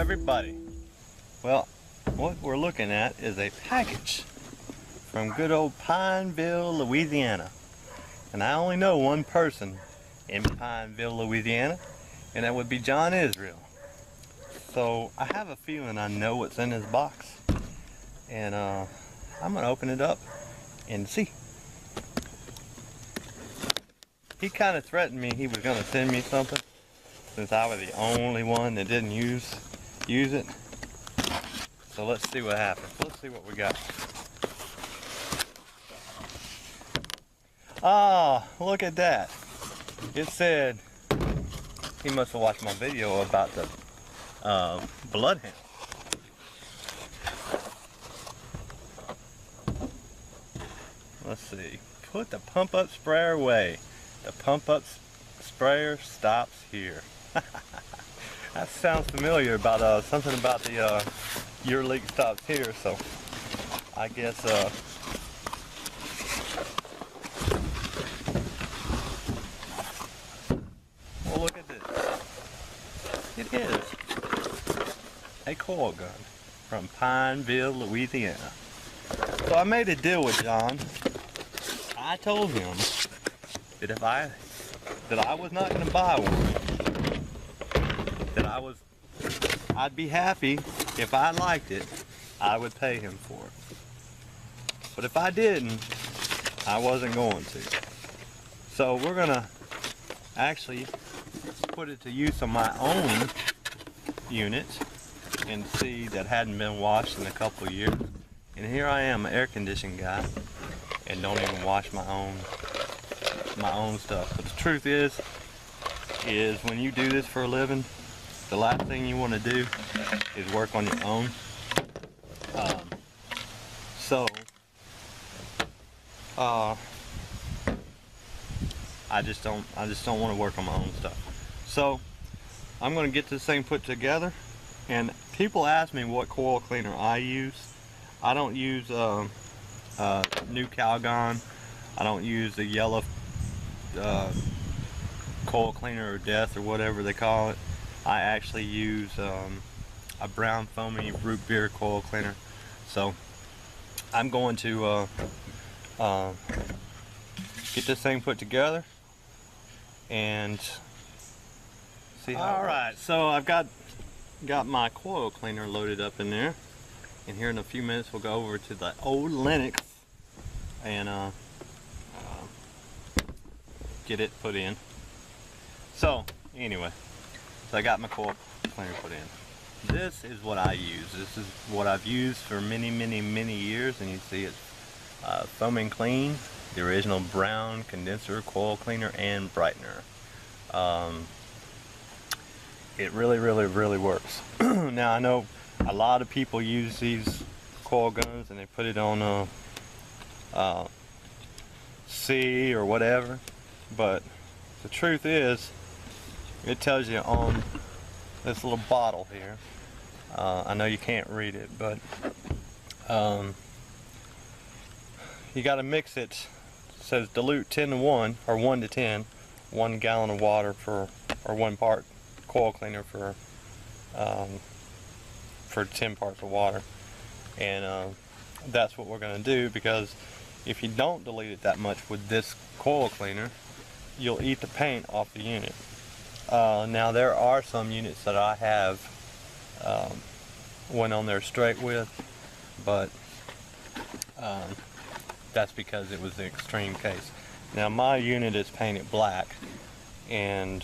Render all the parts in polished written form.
everybody. Well, what we're looking at is a package from good old Pineville, Louisiana. And I only know one person in Pineville, Louisiana, and that would be John Israel. So I have a feeling I know what's in this box, and I'm gonna open it up and see. He kind of threatened me he was gonna send me something since I was the only one that didn't use it. So let's see what happens. Let's see what we got. Ah, look at that. It said, he must have watched my video about the bloodhound. Let's see. Put the pump up sprayer away. The pump up sprayer stops here. That sounds familiar, about something about the your leak stops here, so I guess well, look at this. It is a coil gun from Pineville, Louisiana. So I made a deal with John. I told him that I was not going to buy one. That I'd be happy if I liked it, I would pay him for it. But if I didn't, I wasn't going to. So we're gonna actually put it to use on my own unit and see that hadn't been washed in a couple of years. And here I am, an air conditioning guy, and don't even wash my own stuff. But the truth is when you do this for a living, the last thing you want to do is work on your own. I just don't want to work on my own stuff. So I'm going to get this thing put together. And people ask me what coil cleaner I use. I don't use new Calgon. I don't use the yellow coil cleaner or death or whatever they call it. I actually use a brown foamy root beer coil cleaner. So I'm going to get this thing put together and see how. All right, so I've got my coil cleaner loaded up in there, and here in a few minutes we'll go over to the old Lennox and get it put in. So anyway, so I got my coil cleaner put in. This is what I use. This is what I've used for many years, and you see it's foaming clean, the original brown condenser coil cleaner and brightener. It really works. Now I know a lot of people use these coil guns and they put it on C or whatever, but the truth is it tells you on this little bottle here. I know you can't read it, but you got to mix it. It says dilute 10 to 1 or 1 to 10, 1 gallon of water or 1 part coil cleaner for 10 parts of water. And that's what we're going to do, because if you don't dilute it that much with this coil cleaner, you'll eat the paint off the unit. Now there are some units that I have went on there straight with, but that's because it was the extreme case. Now my unit is painted black, and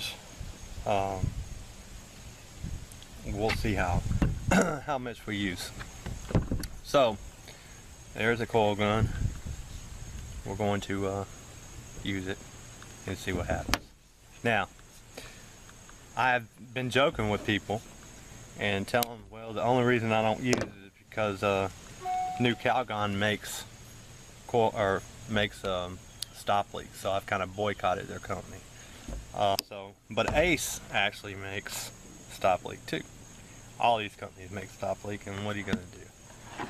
we'll see how much we use. So there's a coil gun. We're going to use it and see what happens. Now I've been joking with people and telling them, well, the only reason I don't use it is because new Calgon makes stop leaks, so I've kind of boycotted their company. But Ace actually makes stop leak too. All these companies make stop leak, and what are you going to do?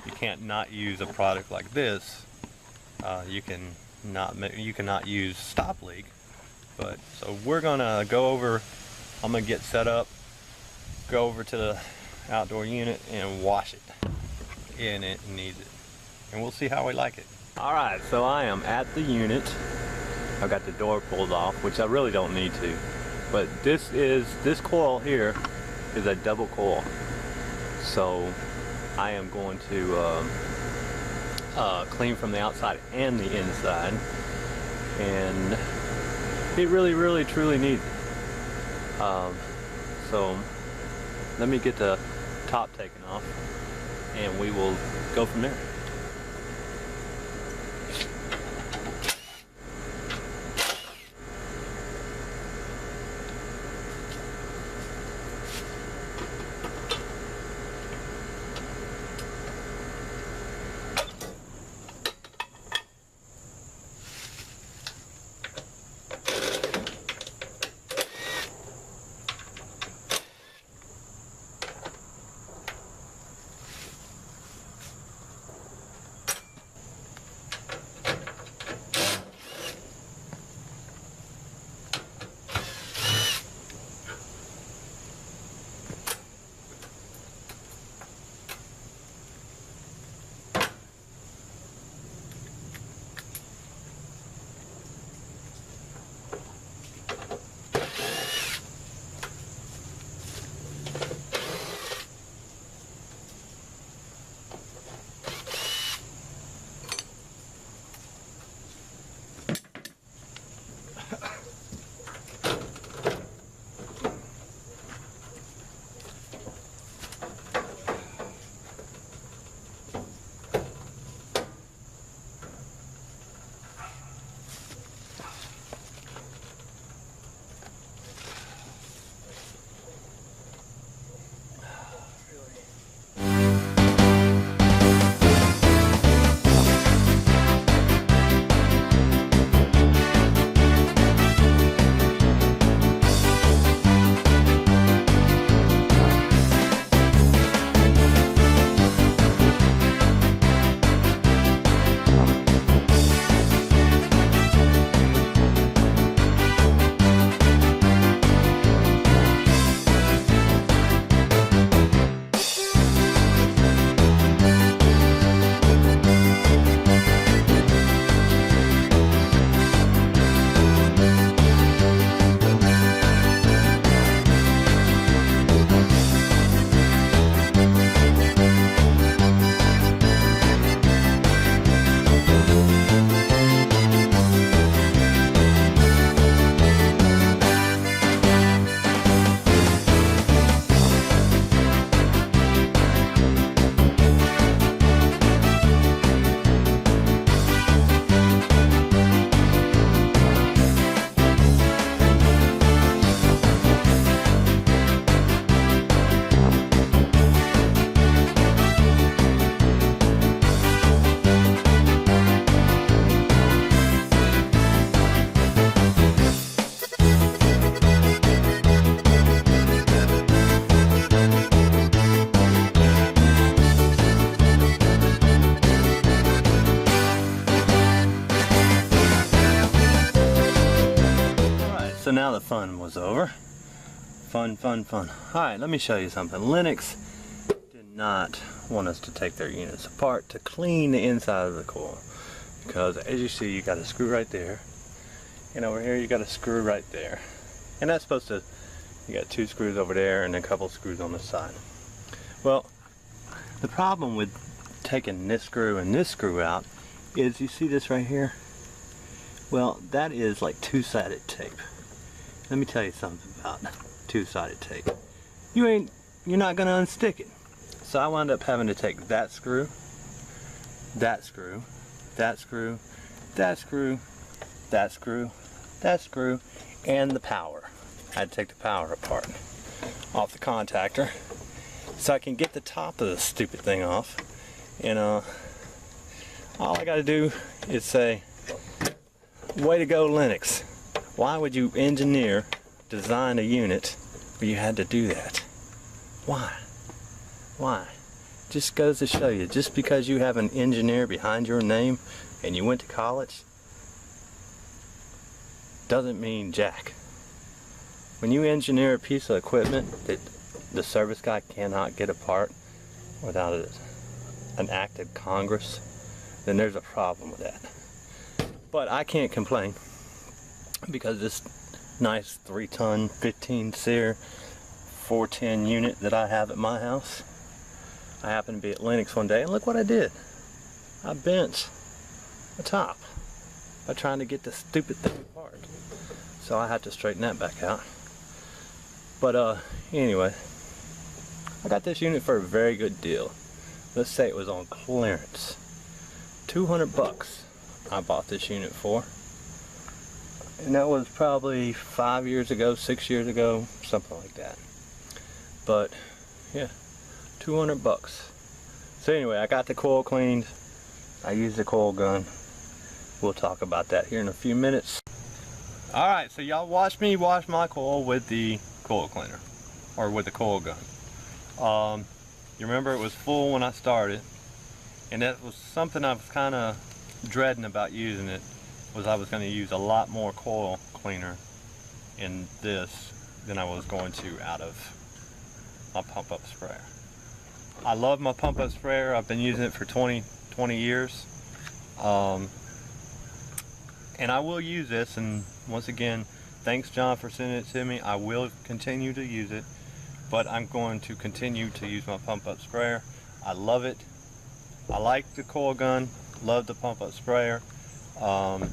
You can't not use a product like this. You cannot use stop leak. But so we're gonna go over. I'm gonna get set up, go over to the outdoor unit and wash it. And it needs it. And we'll see how we like it. Alright, so I am at the unit. I've got the door pulled off, which I really don't need to. But this coil here is a double coil. So I am going to clean from the outside and the inside. And it really truly needs it. So let me get the top taken off and we will go from there. So now the fun was over. Fun. Alright, let me show you something. Lennox did not want us to take their units apart to clean the inside of the coil. Because as you see, you got a screw right there. And over here you got a screw right there. And that's supposed to, you got 2 screws over there and a couple screws on the side. Well, the problem with taking this screw and this screw out is, you see this right here? Well, that is like 2-sided tape. Let me tell you something about 2-sided tape. You're not gonna unstick it. So I wound up having to take that screw, that screw, that screw, that screw, that screw, that screw, and the power. I had to take the power apart off the contactor so I can get the top of the stupid thing off. And all I gotta do is say, way to go, Lennox. Why would you design a unit where you had to do that? Why? Just goes to show you, just because you have an engineer behind your name and you went to college, doesn't mean jack. When you engineer a piece of equipment that the service guy cannot get a part without an act of Congress, then there's a problem with that. But I can't complain, because this nice 3-ton 15 SEER 410 unit that I have at my house, I happened to be at Lennox one day and look what I did. I bent the top by trying to get this stupid thing apart. So I had to straighten that back out. But anyway, I got this unit for a very good deal. Let's say it was on clearance. 200 bucks I bought this unit for. And that was probably 5 years ago, 6 years ago, something like that. But yeah, 200 bucks. So anyway, I got the coil cleaned. I used the coil gun. We'll talk about that here in a few minutes. Alright, so y'all watch me wash my coil with the coil cleaner, or with the coil gun. You remember it was full when I started, and that was something I was kind of dreading about using it, was I was going to use a lot more coil cleaner in this than I was going to out of my pump up sprayer. I love my pump up sprayer. I've been using it for 20 years. And I will use this, and once again, thanks John for sending it to me. I will continue to use it, but I'm going to continue to use my pump up sprayer. I love it. I like the coil gun, love the pump up sprayer. Alright,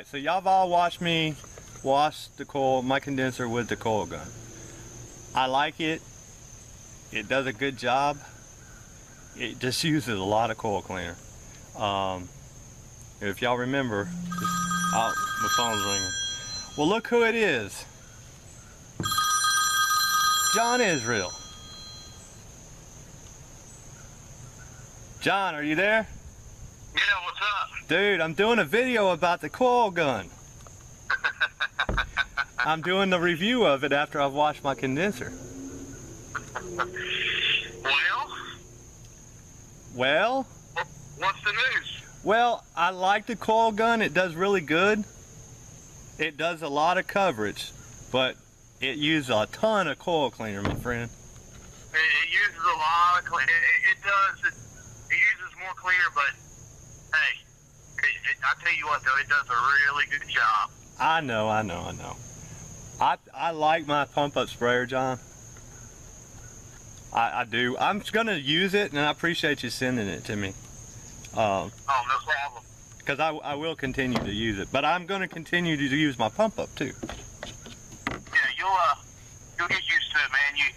so y'all have all watched me wash the coil, my condenser with the coil gun. I like it. It does a good job. It just uses a lot of coil cleaner. If y'all remember, oh, the phone's ringing. Well, look who it is. John Israel. John, are you there? Yeah, what's up? Dude, I'm doing a video about the coil gun. I'm doing the review of it after I've washed my condenser. Well? What's the news? Well, I like the coil gun. It does really good. It does a lot of coverage, but it uses a ton of coil cleaner, my friend. It uses a lot of cleaner. It uses more cleaner, but hey, I tell you what though, it does a really good job. I know. I like my pump up sprayer, John. I do. I'm gonna use it, and I appreciate you sending it to me. Oh, no problem. Because I will continue to use it, but I'm gonna continue to use my pump up too. Yeah, you'll get used to it, man. You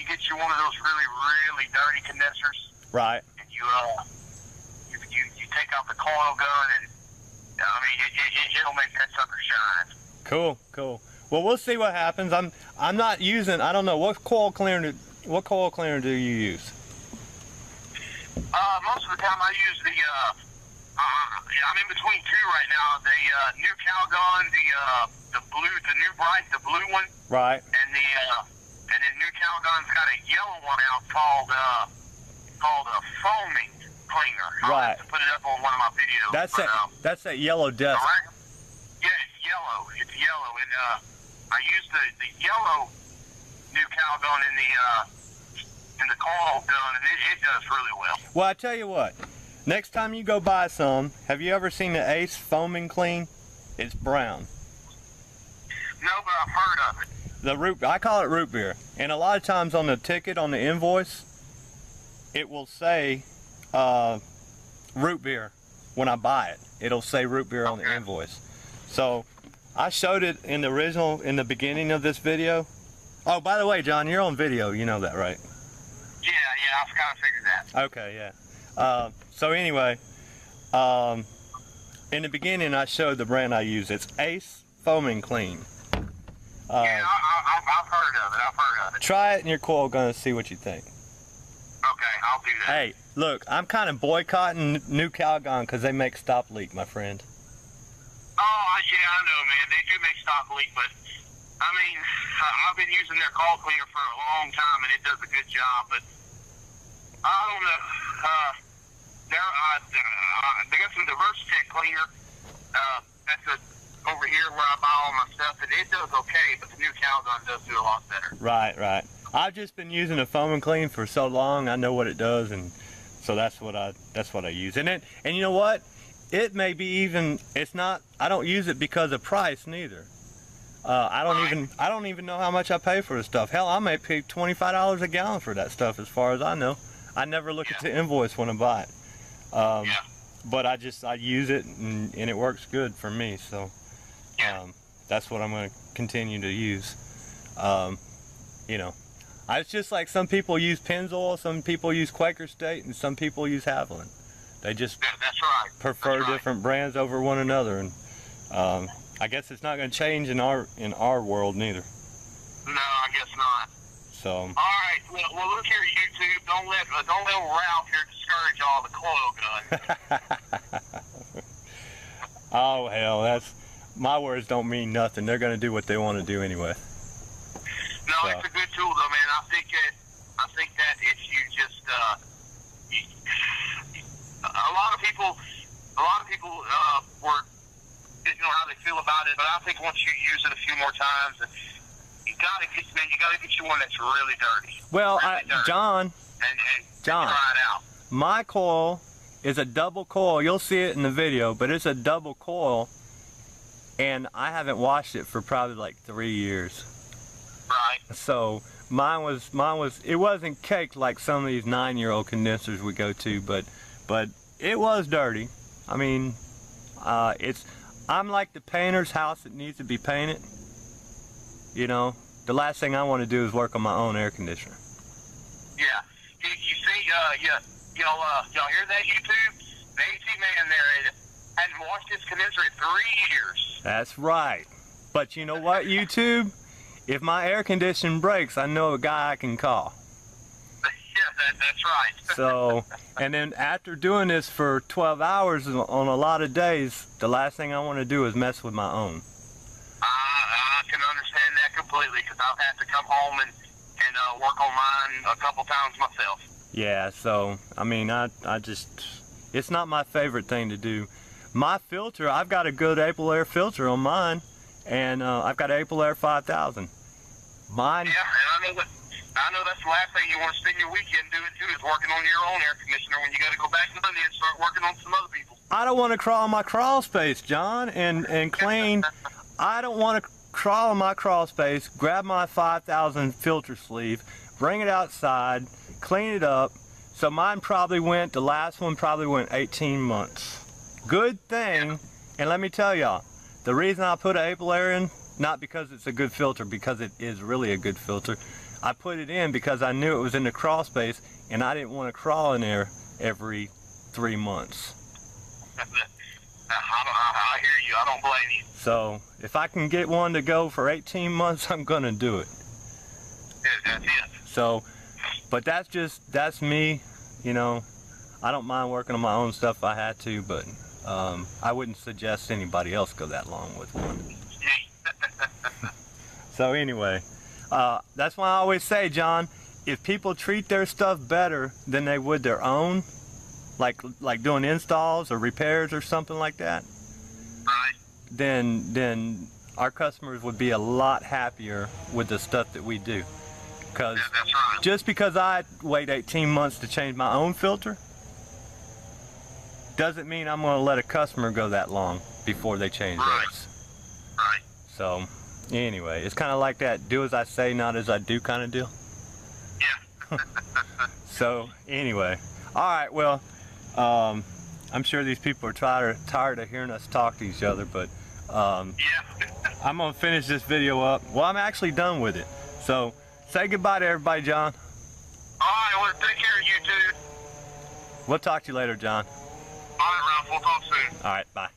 get you one of those really dirty condensers. Right. And you take out the coil gun, and I mean it'll make that sucker shine. Cool. Well, we'll see what happens. I'm not using. I don't know what coil cleaner. What coil cleaner do you use? Most of the time I use the, I'm in between two right now. The new Calgon, the new bright, the blue one. Right. And then new Calgon's got a yellow one out called a foaming cleaner. Right. I'll have to put it up on one of my videos. That's that yellow dust. Right? Yeah, it's yellow. And I use the yellow new Calgon in the coil gun, and it does really well. Well, I tell you what. Next time you go buy some, have you ever seen the Ace Foaming Clean? It's brown. No, but I've heard of it. I call it root beer. And a lot of times on the ticket, on the invoice, it will say root beer when I buy it. It'll say root beer on the invoice. So I showed it in the beginning of this video. Oh, by the way, John, you're on video. You know that, right? Yeah, I've kind of figured that. Okay, yeah. So anyway, in the beginning I showed the brand I use. It's Ace Foaming Clean. Yeah, I've heard of it. Try it in your coil gun and see what you think. Okay, I'll do that. Hey, look, I'm kind of boycotting new Calgon because they make stop leak, my friend. Oh, yeah, I know, man. They do make stop leak, but I mean, I've been using their coil cleaner for a long time, and it does a good job, but I don't know. They got some Diversitech cleaner. That's over here where I buy all my stuff, and it does okay, but the new Calgon does do a lot better. Right, right. I've just been using a foam and clean for so long. I know what it does, and so that's what I use. And you know what? It may be even. It's not. I don't use it because of price neither. I don't even know how much I pay for the stuff. Hell, I may pay $25 a gallon for that stuff, as far as I know. I never look at the invoice when I buy it. But I use it, and it works good for me. So that's what I'm going to continue to use. You know, it's just like some people use Pennzoil, some people use Quaker State, and some people use Haviland. They just prefer different brands over one another, and I guess it's not going to change in our world neither. No, I guess not. So. All right. Well, look here, YouTube. Don't let Ralph here discourage all the coil gun. Oh hell, my words don't mean nothing. They're going to do what they want to do anyway. No, so. It's a good tool though, man. I think that if you just a lot of people didn't know how they feel about it, but I think once you use it a few more times, you gotta get you one that's really dirty. Well, really dirty. John, try it out. My coil is a double coil. You'll see it in the video, but it's a double coil, and I haven't washed it for probably like 3 years. Right. So mine was it wasn't caked like some of these 9-year-old condensers we go to, but it was dirty. I mean, I'm like the painter's house that needs to be painted. You know, the last thing I want to do is work on my own air conditioner. Yeah. You see, y'all hear that, YouTube? The AC man there hadn't washed his condenser in 3 years. That's right. But you know what, YouTube? If my air conditioning breaks, I know a guy I can call. Yeah, that's right. So, and then after doing this for 12 hours on a lot of days, the last thing I want to do is mess with my own. I can understand that completely, because I've had to come home and work on mine a couple times myself. Yeah, so, I mean, it's not my favorite thing to do. My filter, I've got a good Aprilaire filter on mine, and I've got an Aprilaire 5000. Mine. Yeah, and I know that's the last thing you want to spend your weekend doing too, is working on your own air conditioner when you got to go back Monday and start working on some other people. I don't want to crawl my crawl space, John, and clean. I don't want to crawl in my crawl space, grab my 5000 filter sleeve, bring it outside, clean it up. So mine the last one probably went 18 months. Good thing, and let me tell y'all, the reason I put an Aprilaire in, not because it's a good filter, because it is really a good filter. I put it in because I knew it was in the crawl space, and I didn't want to crawl in there every 3 months. I hear you. I don't blame you. So if I can get one to go for 18 months, I'm going to do it. Yeah, that's it. So, but that's me, you know. I don't mind working on my own stuff if I had to, but I wouldn't suggest anybody else go that long with one. So anyway, that's why I always say, John, if people treat their stuff better than they would their own, like doing installs or repairs or something like that, right, then our customers would be a lot happier with the stuff that we do. Because right. Just because I wait 18 months to change my own filter doesn't mean I'm going to let a customer go that long before they change theirs. Right. So anyway, it's kind of like that do as I say, not as I do kind of deal. Yeah. So anyway, all right, well, I'm sure these people are tired of hearing us talk to each other, but yeah. I'm going to finish this video up. Well, I'm actually done with it. So say goodbye to everybody, John. All right, well, take care of you too. We'll talk to you later, John. All right, Ralph, we'll talk soon. All right, bye.